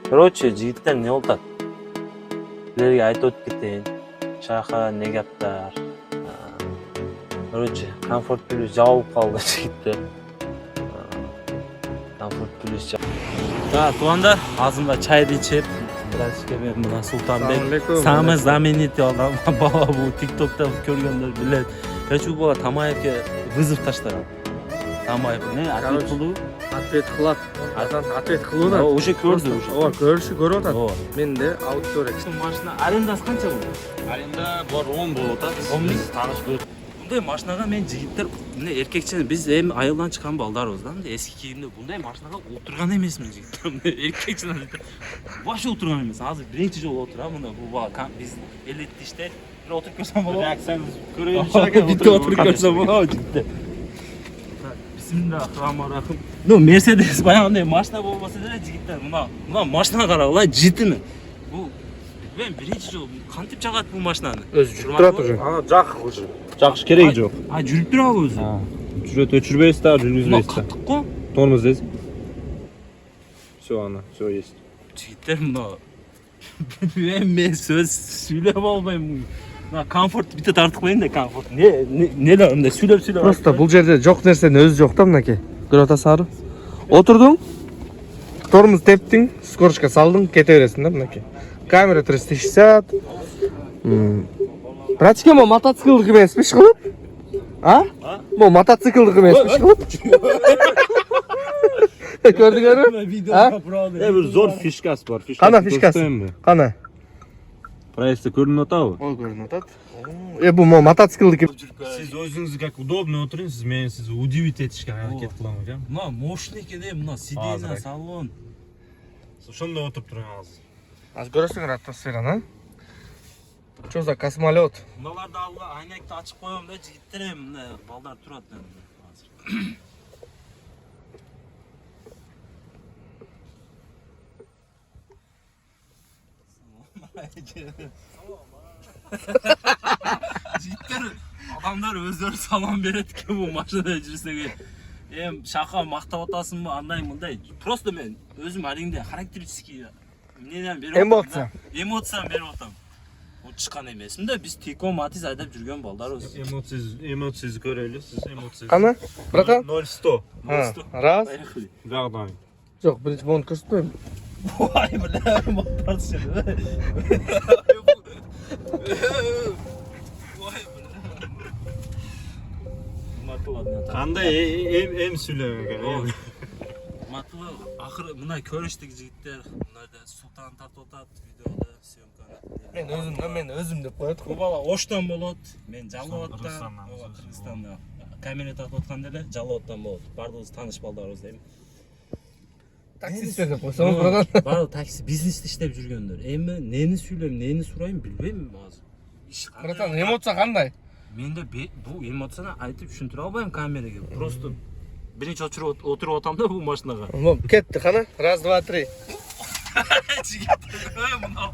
Короче, жигиттер не болот? Силерге айтып өтүп кетейин. Шаха не гаптар. Короче, комфорт плюс жабылып калды жигиттер. Комфорт плюс. Туугандар, азында чайды ичип, братишке мен мына Султанбек самый знаменитый адам. Бала бул ТикТокто көргөндөр билет. Короче, бала Тамаевке вызов таштаган. Тамаев не ответ кылуу? Ответ кылат. Ответ кылууда. Уже көрдү уже. Ооба, көрүп атат. Менде аудитория. Машина арендасы канча бул? Аренда бар 10 болуп атат. 10 миң тааныш бөлүп. Мындай машинага мен жигиттер, мына эркекче биз эми айылдан чыккан балдарбыз да, мындай эски кийимде бундай машинага отурган эмесмин жигиттер. Эркекче вообще отурган эмес. Азыр биринчи жолу отурам, мына бул бала биз элитте иштейт. Бир отуруп көрсөм болобу? Реакцияңыз көрөйүнчү. Битте отуруп көрсөм болобу жигиттер. Бисмиллахиррахманиррахим. Ну, Мерседес баягындай машина болбосо деле жигиттер, мына машина карагыла, житими. Бул мен биринчи жолу кантип жагат бул машинаны? Өзү жүрүп турат уже. Ана жак уже. Жакыш кереги жок. Жүрүп турабы өзү? Жүрөт, өчүрбөйсүз да, жүргүзбөйсүз да. Каттык го? Тормоз здесь. Всё, ана, всё есть. Жигиттер, мен сөз сүйлөп албайм. Мына комфорт бите тартып коеюн да, комфорт. Не да мындай сүйлөп. Просто бул жерде жок нерсенин өзү жок да мынакей. Көрүп атасыңарбы? Отурдуң, тормоз тептиң, скорочка салдың, кете бересиң да мынакей. Камера 360. Братишке, могу мотоциклдык эмеспи ишкылып? А? Могу мотоциклдык эмеспи ишкылып? Көрдүңөрбү? Бир зор фишкасы бар. Кана фишкасы? Кана? Проекция көрүнүп атабы? Ой, көрүнүп атат. Бул могу мотоциклдык. Сиз өзүңүз как удобно отуруңуз, мен сизди удивить этишке аракет кылам, да? Мына мощный экен, мына сиденье, салон. Ошондо отуруп туруңуз. Азыр көрөсүңөр атмосфераны, а? Чё за космолет? Мыналарды айнекти ачып коем да, жигиттер мына балдар турат азыр. Жигиттер, адамдар өздөрү салам берет экен бул машинада жүрсөк. Шака мактап атасыңбы, андай мындай. Просто мен өзүм алиңде характеристики мнениям берип атам. Эмоциям берип атам. Чыккан эмесмин да, биз Тико Матиз айдап жүргөн балдарбыз. Эмоцияңызды көрөлү, сиз эмоцияңыз. Кана? Братан? 0-100. Раз. Дагы. Жок, биринчи мону көрсөтпөйм. Ой, бля, мактарсың. Кандай эм сүйлөгөн. Матылы акыры мына көрүштүк жигиттер, мынада Султан тартып атат видеода, съемканы. Мен өзүм деп коет. Бул бала Оштан болот, мен Жалалаттан, Кыргызстанда. Камера тартып аткан деле Жалалаттан болот. Бардыгыбыз тааныш балдарбыз дейм. Таксистер деп койсоң, братан. Баары такси бизнесте иштеп жүргөндөр. Эми нени сүйлөйм, нени сурайм билбейм азыр. Братан, эмоция кандай? Менде бул эмоцияны айтып түшүндүрө албайм камерага. Просто биринчи отуруп атам да бул машинага. Кетти, кана? Раз, два, три. Жигиттер, мына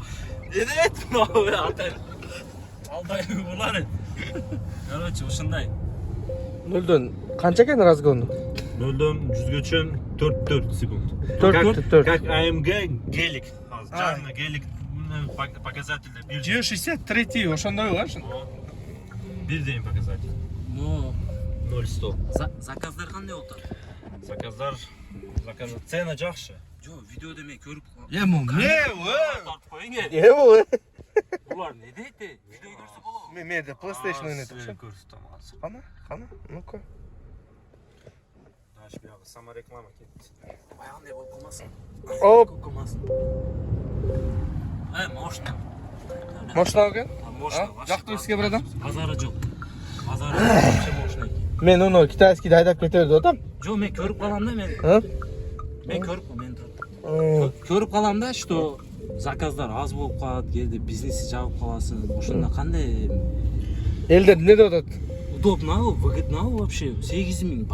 эдет мына атай. Алдай булар. Короче, ушундай. Нөлдөн канча экен разгону? 0-дөн 100гө 4 секунд. 4. Как АМГ гелик. Жанна гелик показатель 163 ошондой го. Бирден показатель. Ну, 0-100. заказдар кандай болот? Заказдар цена жакшы. Жок, видеодо мен көрүп калдым. Тартып коюң. Бул? Булар не дейт? Видео көрсө болобу? Мен де PlayStation ойнотуп ша. Көрсөтөм азыр. Кана? Ну-ка. Дальше бияга сама реклама кетти. Баягындай болуп калмасын. Оп. Калмасын. Мощно. Машина экен? Мощно. Жактыбы сизге братан? Базары жок. Базары вообще мощный. Мен уну китайскийди айдап кете берди атам. Жок, мен көрүп калам да мен. Мен көрүп калам да, что заказдар аз болуп калат, кээде бизнеси жабып каласың. Ошондо кандай Элдер эмне деп атат? удобно, выгодно вообще. 8000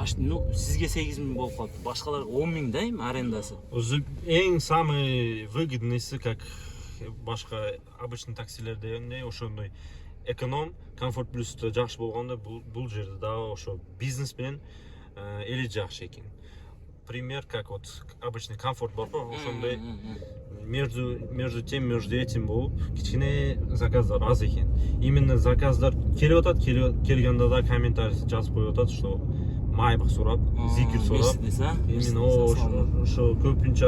сизге 8000 болуп калат. Башкаларга 10000 да эми арендасы. Өзү эң самый выгодныйсы, как башка обычный таксилерде эмне ошондой эконом, комфорт плюсто жакшы болгондо бул жерде дагы ошо бизнес менен эли жакшы экен. Пример, как вот обычный комфорт бар го, ошондой между тем, между этим болуп кичине заказдар аз экен. Именно заказдар келип атат, келгенде да комментарий жазып коюп атат, что майбык сурап, зикир сурап. Именно ошо көпүнчө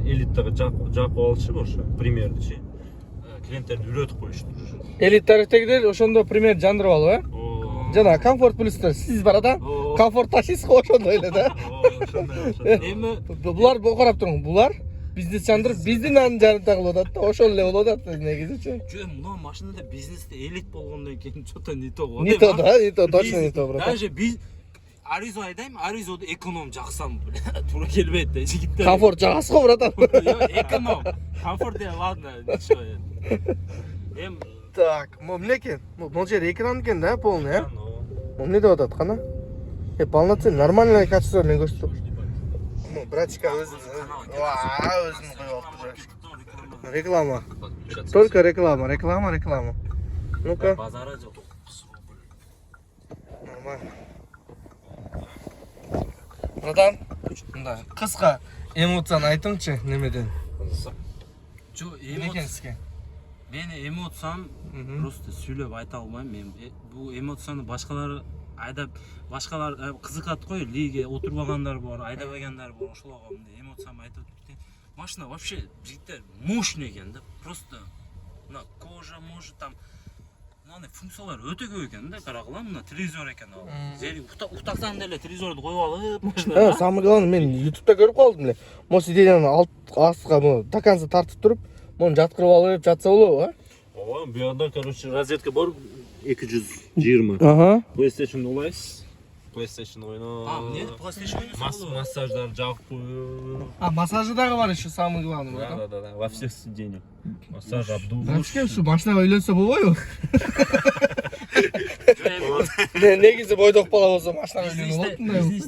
элитага жакып алчу ошо примердичи. Клиенттерди үйрөтүп коюштур. Элиттардегилер ошондо пример жандырып алып, жана комфорт плюстар сиз барада комфорт ташыйсыз го ошондой эле да. Эми Булар карап туруң, булар бизнес жандырып биздин анын жарымта кылып атат да, ошол эле болуп атат негизичи. жö мына машинада бизнесте элит болгондон кийин что-то не то го. Не то да, не то, точно не то, брат. Даже Аризо айдайм, Аризоду эконом жаксам, туура келбейт да жигиттер. Комфорт жагасыз го, братан. Эконом. Комфорт де ладно, ничего. Так, эмне экен? Бул жер экран экен да, полный, а? Эмне деп атат кана? Полноценный, нормальный качество менен көрсөтүп. Братчика өзүн коюп алыптыр. Реклама. Только реклама. Ну-ка. Базара жок. Нормально. Братан, мындай кыска эмоцияны айтыңчы немеден. Жо, Эмне экен сизге? Мени эмоциям просто сүйлөп айта албайм. Мен бул эмоцияны башкалар айдап, башкалар кызыкат го, лиге отурбагандар бар, айдабагандар бар, ошолорго мындай эмоциям айтып кетти. Машина вообще жигиттер мощный экен да, просто мына кожа, может там мына функциялар өтө көп экен да, карагыла, мына телевизор экен ал. Зери уктасаң деле телевизорду коюп алып машина. Самый главный мен YouTube'да көрүп калдым эле. Мо сиденияны астка муну до конца тартып туруп, муну жаткырып алып жатса болобу, а? Ооба, буякта, короче, розетка бар 220. Ага. PlayStation улайсыз. PlayStation ойноо. Эмне PlayStation ойносо? Массаждар жагып коюп. Массажы дагы бар еще самый главный, братан. Да, во всех сиденьях. Массаж, обдув. Братчикем, ушу машинага үйлөнсө болбойбу? Негизи бойдок бала болсо машинага үйлөнүп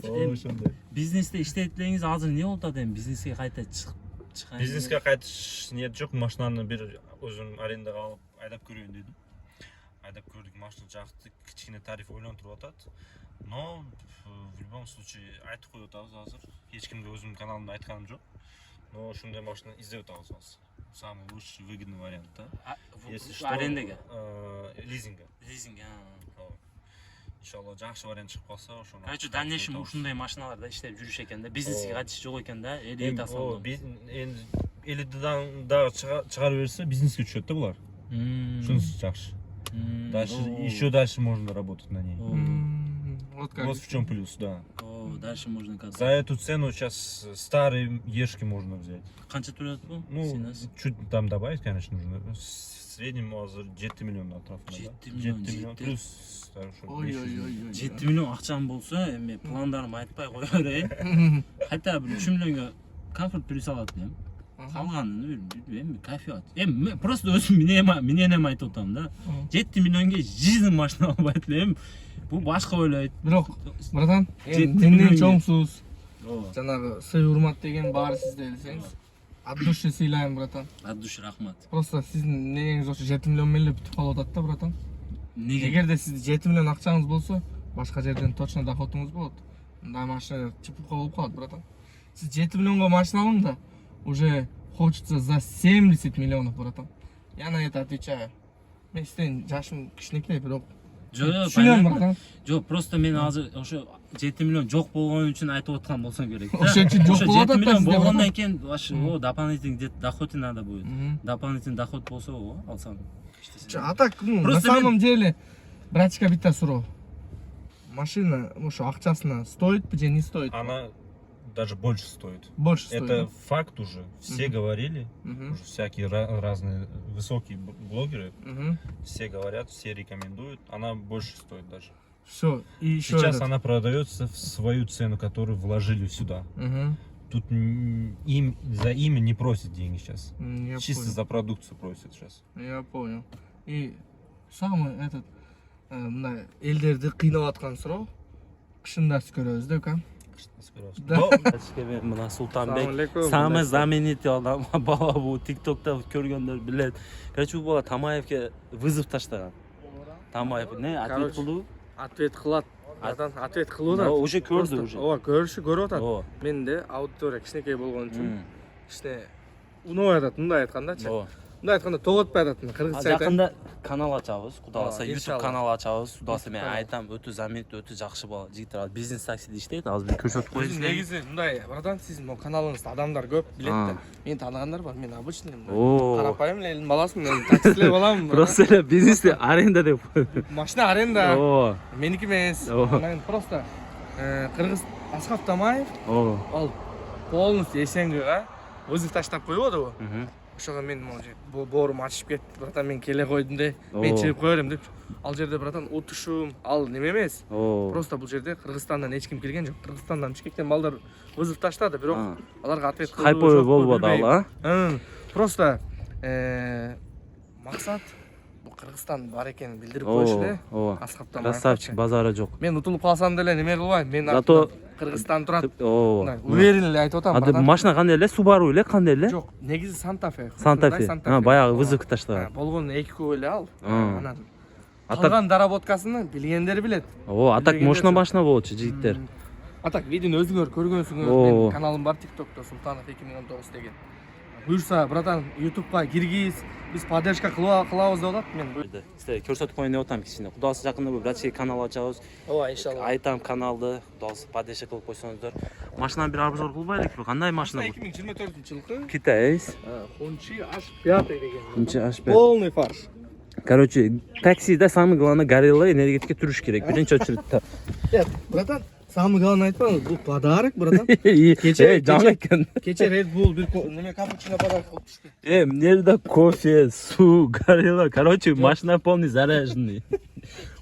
болот. Бизнесте иштетсеңиз азыр эмне болуп атат эми? Бизнеске кайта чыгайын. Бизнеске кайтыш ниет жок, машинаны бир өзүм арендага алып айдап көрөйүн дедим. Айдап көрдүк, машина жакты, кичине тариф ойлонтуруп атат. Но в любом случае айтып коюп атабыз азыр. Эч кимге өзүмдүн каналымда айтканым жок. Но ушундай машина издеп атабыз азыр. Самый лучший выгодный вариант, да? Если что, арендага? Лизинга. Лизинг, Иншалла жакшы вариант чыгып калса, ошону. Короче, дальнейшем ушундай машиналарда иштеп жүрүш экен да. Бизнеске кайтыш жок экен да. Элит асалды. Энди элитадан дагы чыгарып берсе, бизнеске түшөт да булар. Шунусу жакшы. Дальше еще дальше можно работать на ней. Вот в чем плюс, да. Дальше можно как. За эту цену сейчас старые ешки можно взять. Канча турат бу? Ну, чуть там добавить, конечно, нужно. В среднем 7 миллион атрафында. 7 миллион плюс. Ой-ой-ой. 7 миллион акчам болсо, эми пландарымды айтпай кое берейин. Кайта бир 3 миллионго комфорт плюс алат дейм. Калганын эми кайфы алат. Эми просто өзүм менен айтып атам да. 7 миллионго жизнь машина албайт элем. Бул башка ойлойт. Бирок, братан, менден чоңсуз. Жанагы сый урмат деген баары сизде десеңиз, от души сыйлайм, братан. От души рахмат. Просто сиздин неңиз ошо 7 миллион менен эле бүтүп калып атат да, братан. Неге? Эгерде сизде 7 миллион акчаңыз болсо, башка жерден точно доходуңуз болот. Мындай машина чыпыкка болуп калат, братан. Сиз 7 миллионго машина алың да, уже хочется за 70 миллионов, братан. Я на это отвечаю. Мен сизден жашым кичинекей, бирок Жок, просто мен азыр ошо 7 миллион жок болгон үчүн айтып аткан болсом керек. Ошон үчүн жок болуп атат. 7 миллион болгондон кийин вообще дополнительный доход надо будет. Дополнительный доход болсо, алсам. А так, на самом деле, братчика битта суроо. Машина ошо акчасына стоит же не стоит? Она даже больше стоит. Больше стоит. Это факт уже. Все говорили, уже всякие разные высокие блогеры, все говорят, все рекомендуют. Она больше стоит даже. Все. И еще сейчас она продается в свою цену, которую вложили сюда. Тут за имя не просят деньги сейчас. Чисто за продукцию просят сейчас. Я понял. И самый этот элдерди кыйнап аткан суроо, кышындарды көрөбүз да, ка? Мына Султанбек самый знаменитый адам бала бул, ТикТокто көргөндөр билет. Короче, бул бала Тамаевке вызов таштаган. Тамаев не ответ кылуу? Ответ кылат. Ответ кылып атат. Уже көрдү уже. Ооба, көрүп атат. Менде аудитория кичинекей болгон үчүн кичине унабай атат, мындай айткандачы. Ооба. Мындай айтканда тоготпай атат, кыргызча айтайын. Жакында канал ачабыз, Кудай кааласа, YouTube иншалла. канал ачабыз. Кудай кааласа мен айтам, өтө замет, өтө жакшы бала. Жигиттер бизнес таксиде иштейт. Азыр бир көрсөтүп коеюн силерге. Негизи мындай, братан, сиздин могу каналыңызды адамдар көп билет да. Мени тааныгандар бар, мен обычный Оо. карапайым эле элдин баласымын, мен таксилер баламын. Просто эле бизнесте аренда деп. Машина аренда. Ооба. Меники эмес. Ооба. Мен просто кыргыз Асхат Тамаев Ооба. ал полностью эсенгага вызов таштап койбодубу? Мгм. Ошого мен может боорум ачышып кетти, братан, мен келе койдум де. Мен чыгып кое берем деп. Ал жерде, братан, утушум, ал неме эмес. Оо. Просто бул жерде Кыргызстандан эч ким келген жок. Кыргызстандан Бишкектен балдар вызов таштады, бирок аларга ответ кылды. Хайпой болбоду ал, а? Просто максат бул Кыргызстан бар экенин билдирип коюш эле. Ооба. Асхаттан Красавчик, базары жок. мен утулуп калсам деле неме кылбайм. Мен Зато Кыргызстан турат. Ооба. Уверен эле айтып атам. Анда машина кандай эле? Subaru эле, кандай эле? Жок, негизи Santa Fe. Santa Fe. Баягы вызов таштаган. Болгон 2 куб эле ал. Анан Атак, калган доработкасын билгендер билет. ооба, атак мощно машина болчу, жигиттер. Атак видеону өзүңөр көргөнсүңөр. Оо. Менин каналым бар TikTok'то, Султанов 2019 деген. Буюрса, братан, YouTube'га киргиз, биз поддержка кылабыз деп атат. Мен Силерге көрсөтүп коеюн деп атам кичине. Кудай кааласа жакында бул братческий канал ачабыз. ооба, иншалла. Айтам каналды, Кудай кааласа поддержка кылып койсоңуздар. Машинаны бир обзор кылбай элекпи? Кандай машина бул? 2024-жылкы Китайс. Хончи H5 деген. Хончи H5. Полный фарш. Короче, таксиде самое главное горело энергетика туруш керек. Биринчи очередте. Нет, братан, самый главный айтпаңыз, бул подарок, братан. Жаңы экен. Кече Red Bull бир неме капучино подарок кылып түштү. Эмнеде кофе, су, горело. Короче, машина полный заряженный.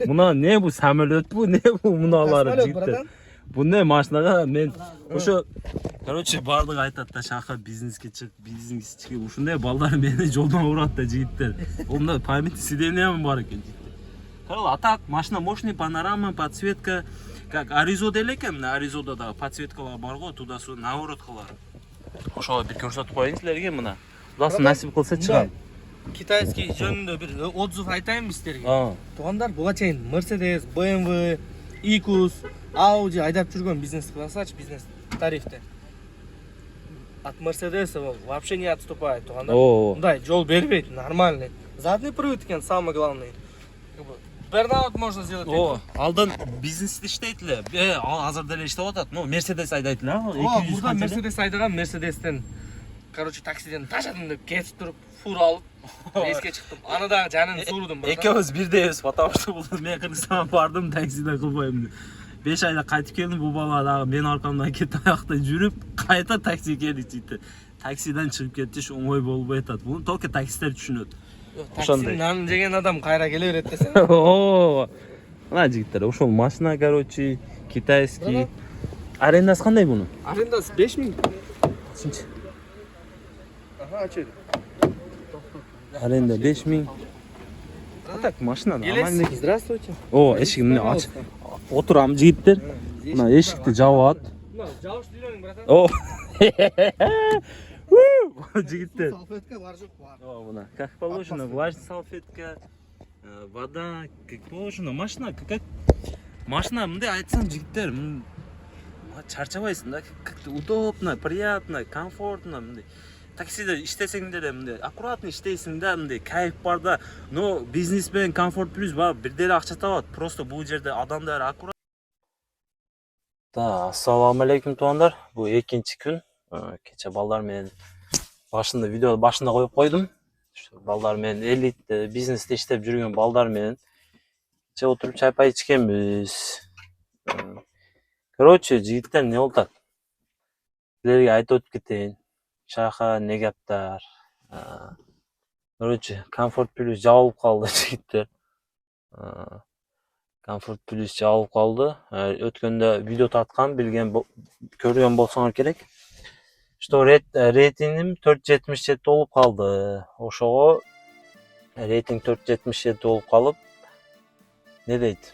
Мына не бу самолет бу, не бу муналары Самолет, жигиттер. братан. Bunday машинага мен ошо короче баардыгы айтат да шака бизнеске чык, бизнеске чык. Ушундай балдар мени жолдон урат да жигиттер. Онда памятный сиденьям бар экен жигиттер. Карал, а так машина мощный, панорама, подсветка, как Аризода эле экен. Аризода да подсветкалар бар го, туда-сюда наоборот кылар. Ошого бир көрсөтүп коеюн силерге мына. Кудасы насип кылса чыгам. Китайский жөнүндө бир отзыв айтайынбы силерге? Туугандар, буга чейин Mercedes, BMW, Икус, Audi айдап жүргөн бизнес кылсачы, бизнес тарифте. От Mercedes вообще не отступает, туугандар. Мындай жол бербейт, нормальный. Задний привод экен самый главный. Burnout можно сделать. Алдан бизнесте иштейт эле. Ал азыр деле иштеп атат. Ну, Mercedes айдайт эле. Мурда Mercedes айдаган, Mercedes'тен короче таксиден ташадым деп кетип туруп, фур алып, рейске чыктым. Аны дагы жанын суурдум. Экөөбүз бирдейбиз, потому что бул мен Кыргызстанга бардым, таксиде кылбайм деп. 5 айда кайтып келдим, бул бала дагы менин аркамдан кетип аякта жүрүп, кайта такси келди жийти. Таксиден чыгып кетиш оңой болбой атат. Буну только таксистер түшүнөт. Такси нан жеген адам кайра келе берет десең. Мына жигиттер, ошол машина, короче, китайский. Арендасы кандай бунун? Арендасы 5000. Синчи. Ага, ачы. Аренда 5000. Так, машина нормальный. Здравствуйте. Эшигин ач. Отурам жигиттер. Мына эшикти жабат. Жабышты үйрөнүң, братан. Жигиттер. Салфетка бар жок бар. Мына, как положено, влажная салфетка, вода, как положено. Машина, как машина, мындай айтсам жигиттер, чарчабайсың да, как-то удобно, приятно, комфортно, мындай. Таксиде иштесең деле мындай аккуратно иштейсиң да, мындай кайф бар да. Но бизнес менен комфорт плюс бар, бир деле акча табат. Просто бул жерде адамдар аккуратно. Ассаламу алейкум туугандар. Бул экинчи күн. Кече балдар менен башында видео башында коюп койдум. Балдар менен элит бизнесте иштеп жүргөн балдар менен кече отуруп чай пай ичкенбиз. Короче, жигиттер не болуп атат? Силерге айтып өтүп кетейин. Шаха не гаптар. Короче, комфорт плюс жабылып калды жигиттер. Комфорт плюс жабылып калды. Өткөндө видео тарткан, билген көргөн болсоңор керек. Что рейтингим 477 болуп калды. Ошого рейтинг 477 болуп калып, не дейт?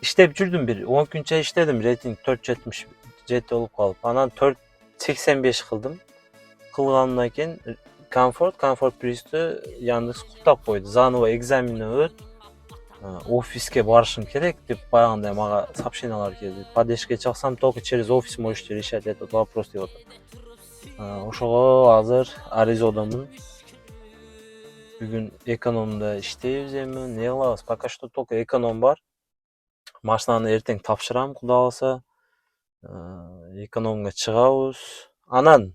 Иштеп жүрдүм бир 10 күнчө иштедим, рейтинг 477 болуп калып. Анан 485 кылдым. Кылгандан кийин комфорт плюстү Яндекс куттап койду. Заново экзамени өт. Офиске барышым керек деп баягындай мага сообщениялар келди. Поддержка чаксам только через офис можете решать этот вопрос деп атат. Ошого азыр Аризодамын. Бүгүн экономда иштейбиз эми. Не кылабыз? Пока что только эконом бар. Машинаны эртең тапшырам, Кудай кааласа. Экономга чыгабыз. Анан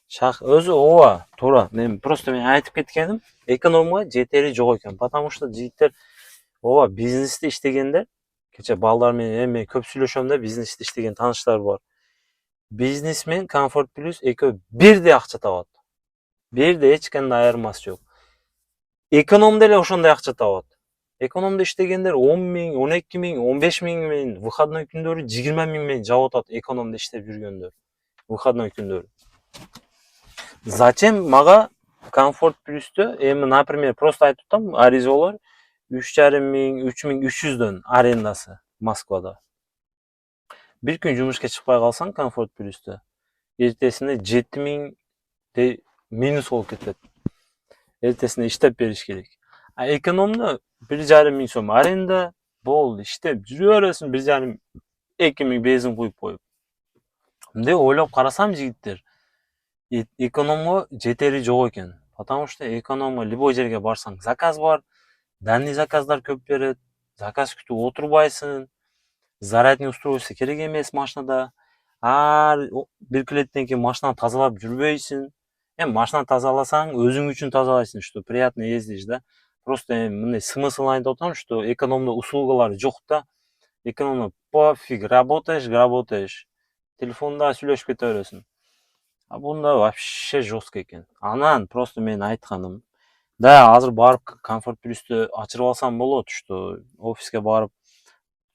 шах өзү ооба, туура. Мен айтып кеткеним, экономга жетери жок экен. Потому что жигиттер ооба бизнесте иштегендер, кече балдар менен эми көп сүйлөшөм да, бизнесте иштеген тааныштар бар. Бизнес менен Комфорт Плюс экөө бирдей акча табат. Бирдей, эч кандай айырмасы жок. Эконом деле ошондой акча табат. Экономда иштегендер 10 миң, 12 миң, 15 миң менен выходной күндөрү 20 миң менен жап атат экономда иштеп жүргөндөр. Выходной күндөрү. Зачем мага Комфорт Плюстө эми, например, просто айтып атам, Аризолор 3,5 миң, 3,300дөн арендасы Москвада. Bir gün жумушка чыкпай калсаң Комфорт Плюстө, эртесинде 7 миңдей минус болуп кетет. Эртесинде иштеп бериш керек. А экономда 1,5 миң сом аренда, болду, иштеп жүрө бересиң, 1,5 2 миң бензин куюп коюп. Мындай ойлоп карасам, жигиттер, экономго жетери жок экен. Потому что экономго любой жерге барсаң заказ бар, дальний заказдар көп берет, заказ күтүп отурбайсың, зарядный устройство керек эмес машинада. Бир клиенттен кийин машинаны тазалап жүрбөйсүң. Эми машинаны тазаласаң, өзүң үчүн тазалайсың, что приятно ездишь, да. Просто мындай смысл айтып атам, что экономда услугалар жок да. Экономда пофиг, работаешь. Телефонда сүйлөшүп кете бересиң. А бунда вообще жестко экен. Анан просто мен айтканым, да, азыр барып Комфорт Плюстү ачырып алсам болот, что офиске барып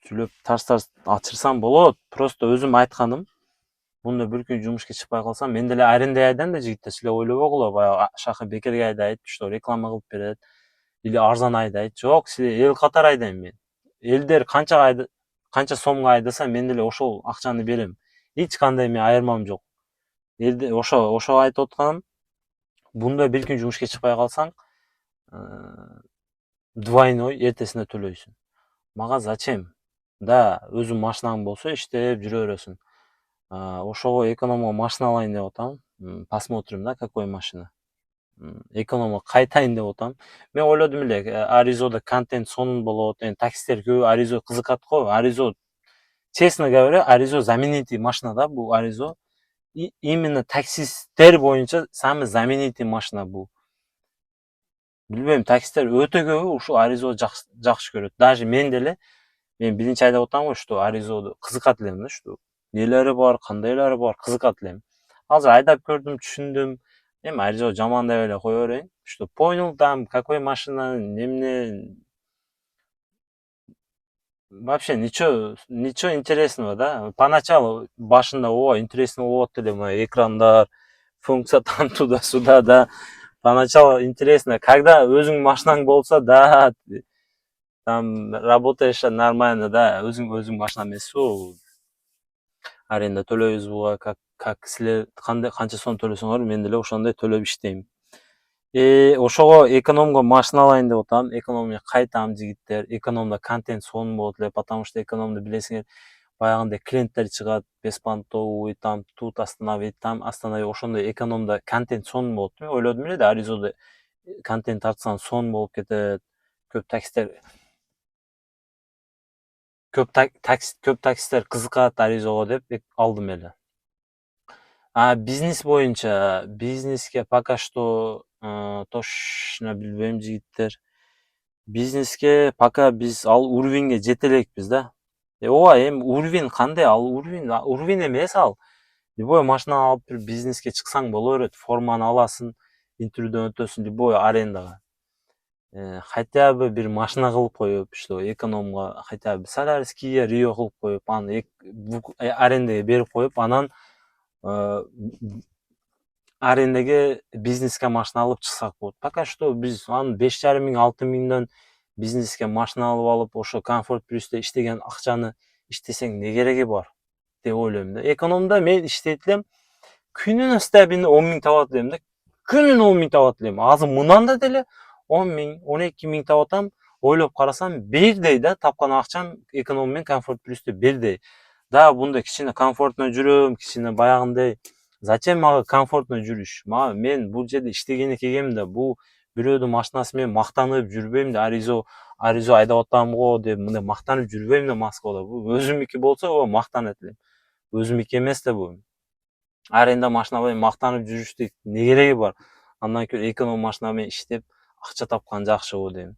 сүйлөп тарс ачырсам болот. Просто өзүм айтканым, бунда бир күн жумушка чыкпай калсам, мен деле аренда айдайм да, жигиттер, силер ойлобогула, баягы шака бекерге айдайт, что реклама кылып берет, или арзан айдайт. Жок, силер эл катары айдайм мен. Элдер канча сомго айдаса, мен деле ошол акчаны берем. Эч кандай мен айырмам жок. Элде ошо айтып атканым, бунда бир күн жумушка чыкпай калсаң, двойной эртесинде төлөйсүң. Мага зачем? Да, өзүң машинаң болсо иштеп жүрө бересиң. Ошого экономго машина алайын деп атам. Посмотрим, да, какой машина. Экономго кайтайын деп атам. Мен ойлодум эле, Аризода контент сонун болот, таксистер көп, Аризо кызыкат го. Аризо, честно говоря, Аризо знаменитый машина да, бул Аризо. Именно таксисттер боюнча самый знаменитый машина бул. Билбейм, таксисттер өтө көбү ушул Аризо жакшы көрөт. Даже мен деле, мен биринчи айдап атам го, что Аризоду кызыкат элем да, что нелери бар, кандайлары бар, кызыкат элем. Азыр айдап көрдүм, түшүндүм. Эми Аризо жаман деп эле кое берейин. Что понял там, какой машина, немне. Вообще ничего интересного, да. Поначалу башында интересно болот эле, экрандар, функция там туда-сюда, да. Поначалу интересно, когда өзүң машинаң болса, да, там работаешь нормально, да, өзүң машина эмес бул. Аренда төлөйбүз буга, как силер канча сом төлөсөңөр, мен деле ошондой төлөп иштейм. Ошого экономго машина алайын деп атам, экономго кайтам, жигиттер. Экономда контент сонун болот эле, потому что экономда билесиңер, баягындай клиенттер чыгат, беспонтовый, там тут остановить, там остановить, ошондой экономда контент сонун болот. Мен ойлодум эле да, Аризода контент тартсаң сонун болуп кетет. Көп таксисттер кызыкат Аризого деп алдым эле. Бизнес боюнча, бизнеске пока что точно билбейм, жигиттер. Бизнеске пока биз ал уровеньге жете элекпиз да. Ооба, эми уровень кандай? Ал уровень эмес ал. Любой машина алып бир бизнеске чыксаң боло берет, форманы аласың, интервьюдөн өтөсүң любой арендага. Хотя бы бир машина кылып коюп, что экономго хотя бы Solaris, Kia, Rio кылып коюп, аны арендага берип коюп, анан арендеге бизнеске машина алып чыксак болот. Пока что биз аны 5,5 миң, 6 миңден бизнеске машина алып алып, ошо Комфорт Плюстө иштеген акчаны иштесең не кереги бар деп ойлойм да. Экономда мен иштейт элем, күнүнө стабильно 10 миң табат элем да. Күнүнө 10 миң табат элем. Азыр мынанда деле 10 миң, 12 миң табат атам. Ойлоп карасам, бирдей да, тапкан акчам эконом менен Комфорт Плюстө бирдей. Да, бунда кичине комфортно жүрөм, кичине баягындай Зачем мага комфортно жүрүш? Мага мен бул жерде иштегени келгем да, бул бирөөдүн машинасы менен мактанып жүрбөйм да, аризо айдап атам го деп мындай мактанып жүрбөйм да Москвада. Бул өзүмники болсо, мактанат элем. Өзүмники эмес да бул. Аренда машина менен мактанып жүрүштүк не кереги бар? Андан көрө эконом машина менен иштеп акча тапкан жакшы го дейм.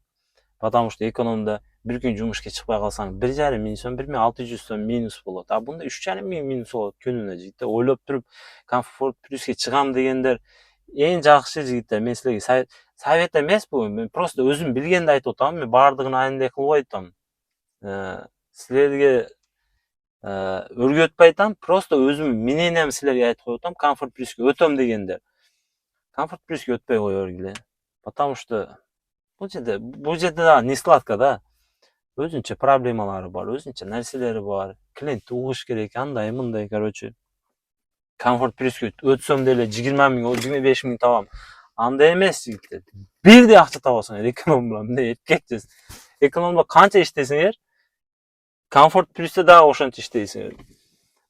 Потому что экономда bir gün жумушка чыкпай калсаң 1,5 сом, 1,600 сом минус болот. А бунда 3,5 минус болот күнүнө жигиттер. Ойлоп туруп комфорт плюске чыгам дегендер эң жакшы жигиттер. Мен силерге совет эмес бул. Мен просто өзүм билгенди айтып атам. Мен бардыгын айндай кылбай атам. Силерге өргөтпөй айтам. Просто өзүм мнениям силерге айтып коюп атам. Комфорт плюске өтөм дегендер. Комфорт плюске өтпөй кое бергиле. Потому что бул жерде да не сладко да. Өзүнчө проблемалары бар, өзүнчө нерселери бар. Клиент угуш керек, андай мындай, короче. Комфорт плюске өтсөм деле 20 миң, 25 миң табам. Андай эмес жигиттер. Бирдей акча табасың эконом менен. Мындай эткекчиз. Экономдо канча иштесеңер, комфорт плюсте дагы ошончо иштейсиңер.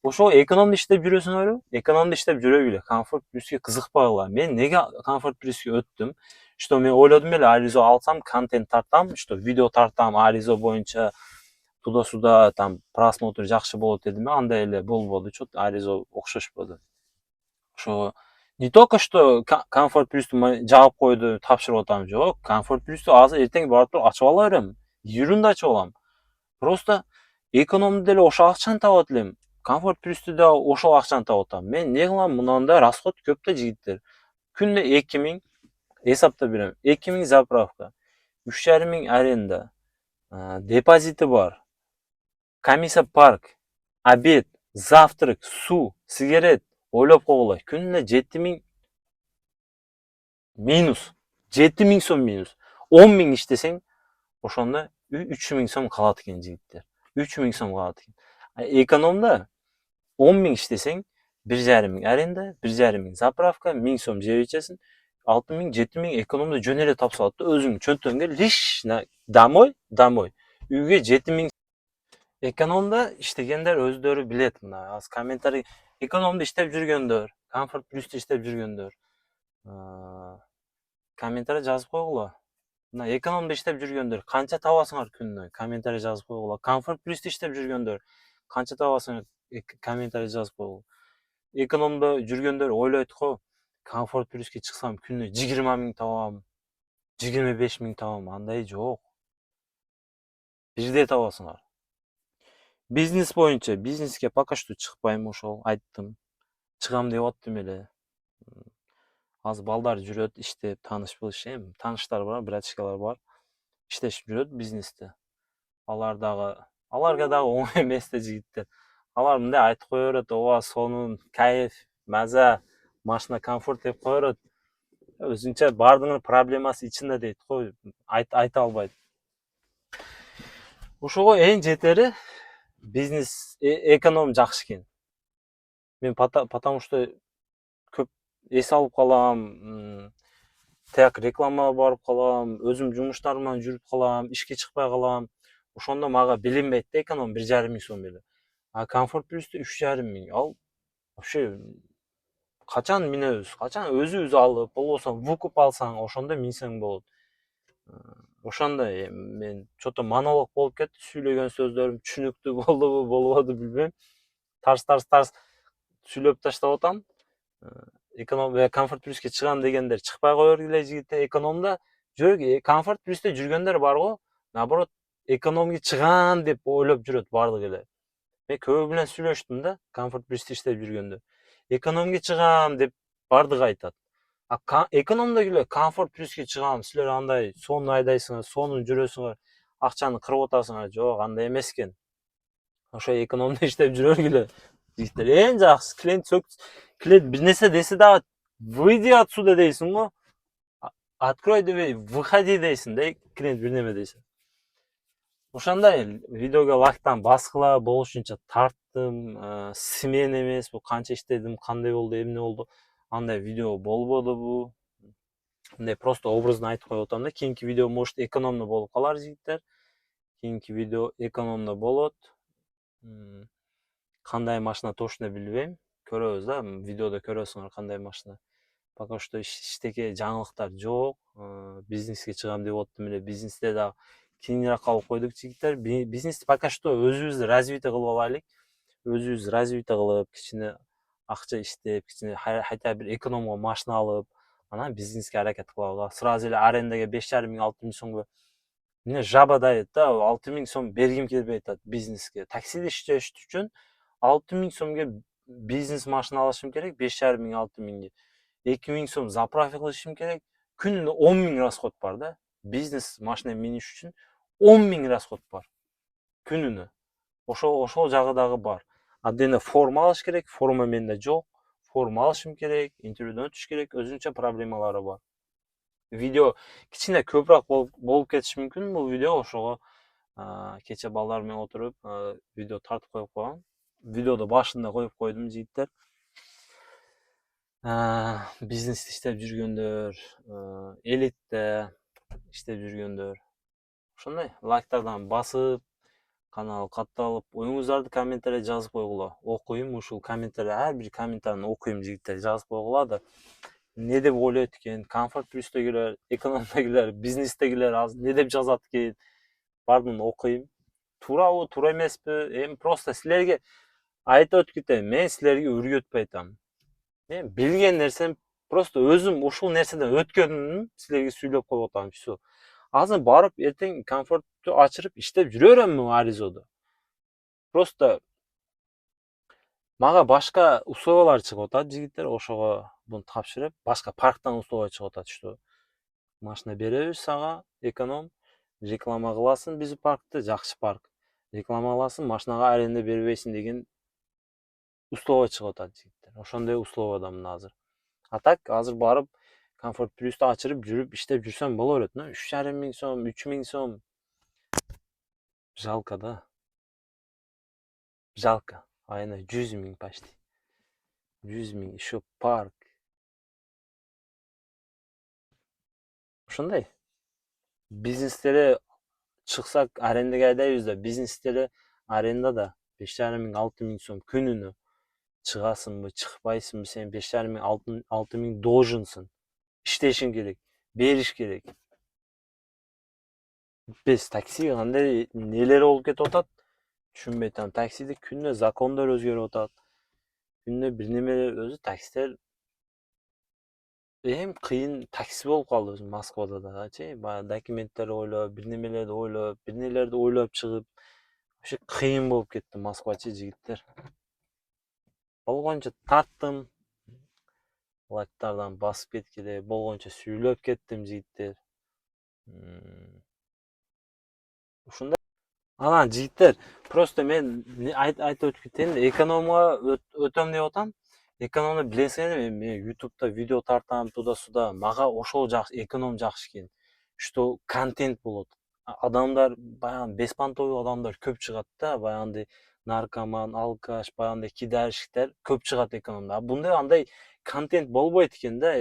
Ошо экономдо иштеп жүрөсүңөрбү? Экономдо иштеп жүрөгүлө. Комфорт плюске кызыкпагыла. Мен неге комфорт плюске өттүм? Что мен ойлодум эле, аризо алсам, контент тартам, что видео тартам, аризо боюнча туда-сюда там просмотр жакшы болот дедим, андай эле болбоду. Чот аризо окшошподу. Ошо не только что комфорт плюсту жаап койду, тапшырып атам, жок. Комфорт плюсту азыр эртең барып туруп ачып ала берем. Ерунда ачып алам. Просто экономду деле ошол акчаны табат элем. Комфорт плюсту да ошол акчаны табып атам. Мен не кылам, мынандай расход көп да жигиттер. Күнүнө 2 миң эсаптап берем. 2 миң заправка, 3,5 миң аренда, депозиты бар. Комиссия парк, обед, завтрак, су, сигарет, ойлоп койгула. Күнүнө 7 миң минус. 7 миң сом минус. 10 миң иштесең, ошондо 3 миң сом калат экен жигиттер. 3 миң сом калат экен. Экономда 10 миң иштесең, 1,5 миң аренда, 1,5 миң заправка, 1000 сом жеп ичесиң, 6 миң, 7 миң экономда жөн эле таап салат да, өзүң чөнтөгүңө лишь домой. Үйгө 7 миң. Экономда иштегендер өздөрү билет мына. Аз комментарий экономда иштеп жүргөндөр, комфорт плюсте иштеп жүргөндөр комментарий жазып койгула. Мына экономда иштеп жүргөндөр канча табасыңар күнүнө? Комментарий жазып койгула. Комфорт плюсте иштеп жүргөндөр канча табасыңар? Комментарий жазып койгула. Экономда жүргөндөр ойлойт го, комфорт плюске чыксам күнүнө 20 миң табам, 25 миң табам. Андай жок. Бирдей табасыңар. Бизнес боюнча, бизнеске пока что чыкпайм, ошол айттым. Чыгам деп аттым эле. Азыр балдар жүрөт, иштеп, тааныш болушем. Тааныштар бар, братишкалар бар. Иштешип жүрөт бизнесте. Аларга дагы оңой эмес да жигиттер. Алар мындай айтып кое берет, ооба, сонун, кайф, маза, машина комфорт деп кое берет. Өзүнчө бардыгынын проблемасы ичинде дейт го, айта албайт. Ошого эң жетери бизнес эконом жакшы экен. Мен потому что көп эс алып калам, так рекламага барып калам, өзүм жумуштарым жүрүп калам, ишке чыкпай калам. Ошондо мага билинбейт да эконом 1,5 миң сом эле. А комфорт плюстө 3,5 миң. Ал вообще качан минебиз? Качан өзүбүз алып, болбосо выкуп алсаң, ошондо минсең болот. Ошондой мен чото монолог болуп кетти, сүйлөгөн сөздөрүм түшүнүктүү болдубу, болбоду билбейм. Тарс сүйлөп таштап атам. Эконом комфорт плюске чыгам дегендер чыкпай кое бергиле жигиттер. Экономда комфорт плюсте жүргөндөр бар го, наоборот экономге чыгам деп ойлоп жүрөт бардыгы эле. Мен көбү менен сүйлөштүм да, комфорт плюсте иштеп жүргөндө. Экономге чыгам деп бардыгы айтат. Экономда эле комфорт плюске чыгам, силер андай сонун айдайсыңар, сонун жүрөсүңөр, акчаны кырып атасыңар. Жок, андай эмес экен. Ошо экономда иштеп жүргүлө. Жигиттер эң жакшы клиент бир нерсе десе дагы выйди отсюда дейсиң го. Открой дебей, выходи дейсиң да, клиент бир неме десе. Ошондой видеого лайктан баскыла, болушунча тарттым, смен эмес, бул канча иштедим, кандай болду, эмне болду. Андай видео болбодубу? Мындай просто образно айтып коюп атам да. Кийинки видео может экономно болуп калар жигиттер. Кийинки видео экономно болот. Кандай машина точно билбейм. көрөбүз да, видеода көрөсүңөр кандай машина. Пока что иштеке жаңылыктар жок. Бизнеске чыгам деп оттум эле. Бизнесте да кийинирээк алып койдук жигиттер. Бизнести пока что өзүбүздү развитие кылып алайлык. Өзүбүз развитие кылып, кичине акча иштеп, кичине хотя бир экономго машина алып, анан бизнеске аракет кылабыз. Сразу эле арендага 5,5 миң 6 миң сомго мына жабада айтат да, 6 миң сом бергим келбей атат бизнеске. Таксиде иштеш үчүн 6 миң сомго бизнес машина алышым керек, 5,5 миң 6 миңге. 2 миң сом заправка кылышым керек. Күнүнө 10 миң расход бар да. Бизнес машина миниш үчүн 10 миң расход бар. Күнүнө. Ошол жагы дагы бар. Аддена форма алыш керек, форма менде жок. Форма алышым керек, интервьюдөн өтүш керек, өзүнчө проблемалары бар. Видео кичине көбүрөөк болуп кетиши мүмкүн бул видео, ошого кече балдар менен отуруп видео тартып коюп койгом. Видеоду башында коюп койдум жигиттер. Бизнесте иштеп жүргөндөр, элитте иштеп жүргөндөр, ошондой лайктардан басып, канал катталып, оюңуздарды комментарий жазып койгула. Окуйм ушул комментарий, ар бир комментарийни окуйм жигиттер, жазып койгула да. Не деп ойлойт экен, комфорт плюстөгүлөр, экономдогүлөр, бизнестегилер азыр не деп жазат экен, баарын окуйм. Туурабы, туура эмеспи? Эми просто силерге айтып өтүп кетейин, мен силерге үргөтпөй айтам. Мен билген нерсем просто өзүм ушул нерседен өткөнүм силерге сүйлөп коюп атам, всё. Азыр барып эртең комфортту ачырып иштеп жүрө беремби Аризодо? Просто мага башка условиялар чыгып атат жигиттер, ошого буну тапшырып, башка парктан условия чыгып атат, что машина беребиз сага, эконом, реклама кыласың биздин паркты, жакшы парк. Реклама кыласың, машинага аренда бербейсиң деген условия чыгып атат жигиттер. Ошондой условияда мына азыр. А так азыр барып комфорт плюсту ачырып жүрүп иштеп жүрсөм боло берет. 3,5 миң сом, 3 миң сом. Жалко да. Жалко. Айына 100 миң почти. 100 миң, еще парк. Ошондой. Бизнестере чыксак арендага айдайбыз да, бизнестере арендада 5,5 миң 6 миң сом күнүнө. Чыгасыңбы, чыкпайсыңбы, сен 5,5 миң 6 миң долженсың. Иштешиң керек, бериш керек. Без такси кандай нелер болуп кетип атат? Түшүнбөй атам. Таксиде күнүнө закондор өзгөрүп атат. Күнүнө бир немелер өзү таксилер эми кыйын такси болуп калды өзү Москвада дагычы. Баягы документтер ойлоп, бир нелерди ойлоп чыгып, вообще кыйын болуп кетти Москвачы жигиттер. Болгончо тарттым. Лайктардан басып кеткиле, болгончо сүйлөп кеттим жигиттер. Ушундай. Анан жигиттер, просто мен айтып өтүп кетейин, экономго өтөм деп атам. Экономду билесиңер, мен YouTube'да видео тартам, туда-суда. Мага ошол жакшы, эконом жакшы экен. Что контент болот. Адамдар, баягы беспонтовый адамдар көп чыгат да, баягындай наркоман, алкаш, баягындай кидарщиктер көп чыгат экономдо. Бундай андай контент болбойт экен да.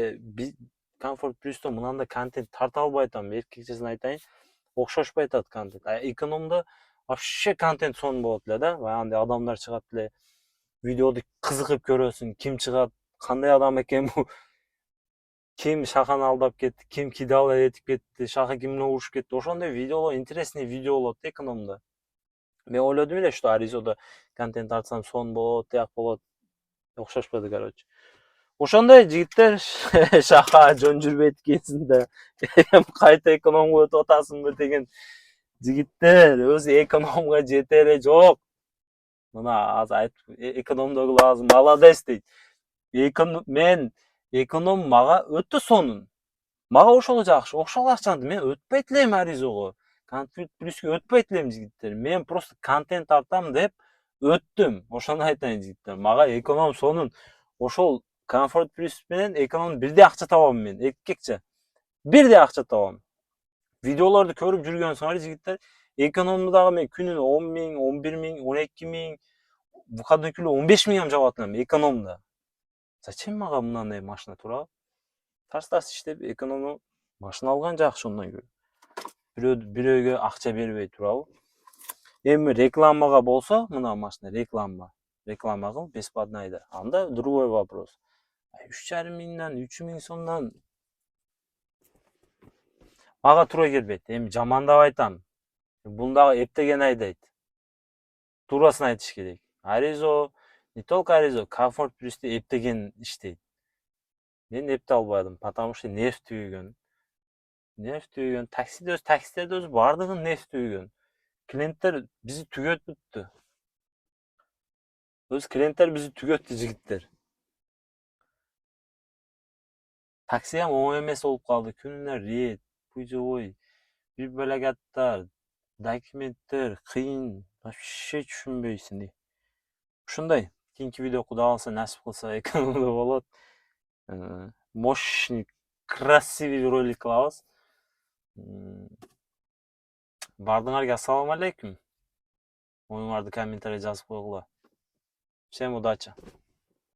Комфорт плюсто мынандай контент тарта албай атам, эркекчесин айтайын. Окшошпой атат контент. Экономдо вообще контент сонун болот эле да. Баягындай адамдар чыгат эле. Видеоду кызыгып көрөсүң, ким чыгат, кандай адам экен бу, ким шаханы алдап кетти, ким кидал этип кетти, шаха ким менен урушуп кетти. Ошондой видеолор, интересный видео болот экономдо. Мен ойлодум эле, что Аризодо контент тартсам сонун болот, тияк болот. Окшошподу, короче. Ошондой жигиттер, шаха жөн жүрбөйт экенсиң, кайта экономго өтүп атасыңбы деген жигиттер, өзү экономго жете эле жок. Мына азыр айтып, экономдогулар азыр молодец дейт. Мен эконом мага өтө сонун. Мага ошол жакшы. Ошол акчаны мен өтпөйт элем Аризого. Конфет плюске өтпөйт элем жигиттер. Мен просто контент тартам деп өттүм. Ошону айтайын жигиттер. Мага эконом сонун. Ошол комфорт плюс менен эконом бирдей акча табам мен, эркекче. Бирдей акча табам. Видеолорду көрүп жүргөнсүңөр жигиттер. Экономду дагы мен күнүнө 10 миң, 11 миң, 12 миң, выходной күнү 15 миң жабат элем экономдо. Зачем мага мындай машина, туурабы? Тарс иштеп экономду машина алган жакшы ондан көрө. Бирөөгө акча бербей, туурабы? Эми рекламага болсо, мына машина реклама. реклама кыл бесплатно айда. Анда другой вопрос. 3,5 миңден 3 миң сомдон мага туура келбейт. Эми жамандап айтам. Бул дагы эптеген айдайт. Туурасын айтыш керек. Аризо, не только Аризо, Comfort Plus'те эптеген иштейт. Мен эпте албадым, потому что нефть түйгөн. Нефть түйгөн, таксилерде өзү бардыгын нефть түйгөн. Клиенттер бизи түгөт бүттү. Өз клиенттер бизи түгөттү жигиттер. Такси ham оңой эмес болуп калды. Күнүнө рейд, путевой, билбелегаттар, документтер кыйын, вообще түшүнбөйсүң. Ушундай. Кийинки видео Кудай калса насип кылса экранда болот. Мощный, красивый ролик кылабыз. Бардыңарга ассаламу алейкум. Оюңарды комментарий жазып койгула. Всем удачи.